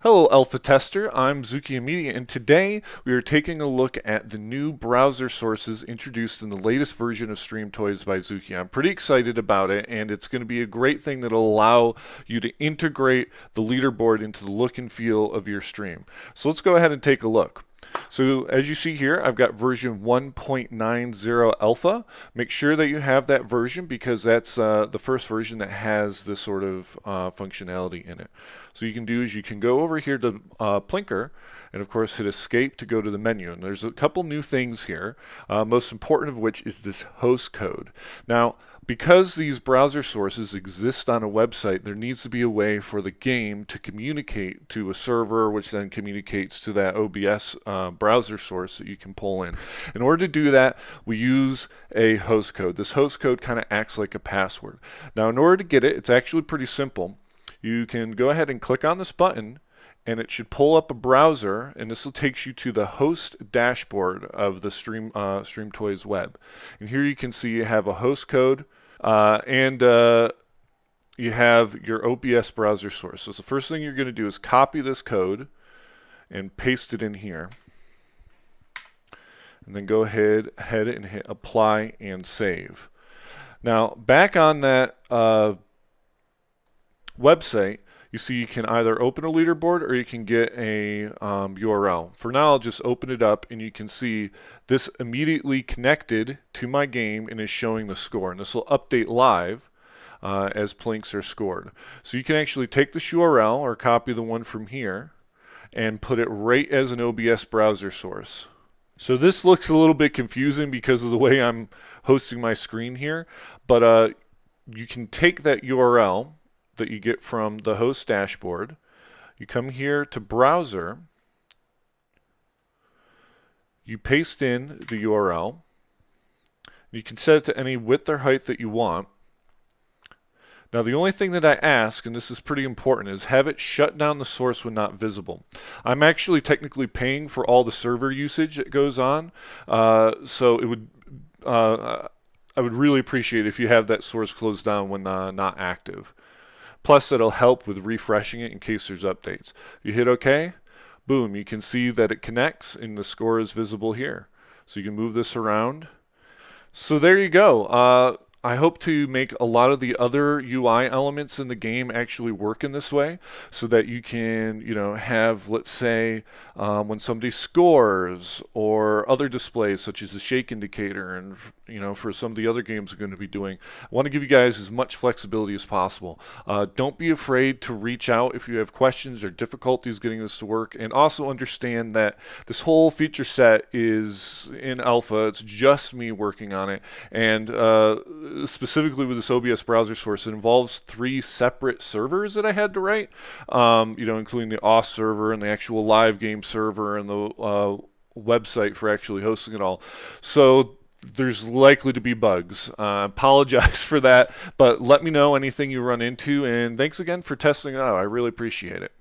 Hello Alpha Tester, I'm Zokya Media, and today we are taking a look at the new browser sources introduced in the latest version of Stream Toys by Zokya. I'm pretty excited about it, and it's going to be a great thing that'll allow you to integrate the leaderboard into the look and feel of your stream. So let's go ahead and take a look. So as you see here, I've got version 1.90 alpha. Make sure that you have that version because that's the first version that has this sort of functionality in it. So you can do is you can go over here to Plinker and of course hit escape to go to the menu. And there's a couple new things here, most important of which is this host code. Now, because these browser sources exist on a website, there needs to be a way for the game to communicate to a server, which then communicates to that OBS browser source that you can pull in. In order to do that, we use a host code. This host code kind of acts like a password. Now, in order to get it, it's actually pretty simple. You can go ahead and click on this button, and it should pull up a browser, and this will take you to the host dashboard of the Stream Toys web. And here you can see you have a host code, and you have your OBS browser source. So the first thing you're going to do is copy this code and paste it in here. And then go ahead and hit apply and save. Now, back on that website, you see you can either open a leaderboard or you can get a URL. For now, I'll just open it up and you can see this immediately connected to my game and is showing the score. And this will update live as plinks are scored. So you can actually take this URL or copy the one from here and put it right as an OBS browser source. So this looks a little bit confusing because of the way I'm hosting my screen here, but you can take that URL that you get from the host dashboard. You come here to browser, you paste in the URL, you can set it to any width or height that you want. Now the only thing that I ask, and this is pretty important, is have it shut down the source when not visible. I'm actually technically paying for all the server usage that goes on, so it would I would really appreciate if you have that source closed down when not active. Plus, it'll help with refreshing it in case there's updates. You hit OK, boom, you can see that it connects and the score is visible here. So you can move this around. So there you go. I hope to make a lot of the other UI elements in the game actually work in this way so that you can, have, let's say, when somebody scores or other displays such as the shake indicator and, for some of the other games we're going to be doing. I want to give you guys as much flexibility as possible. Don't be afraid to reach out if you have questions or difficulties getting this to work, and also understand that this whole feature set is in alpha. It's just me working on it, and specifically with this OBS browser source, it involves 3 separate servers that I had to write, including the OS server and the actual live game server and the website for actually hosting it all. So there's likely to be bugs. Apologize for that, but let me know anything you run into, and thanks again for testing it out. I really appreciate it.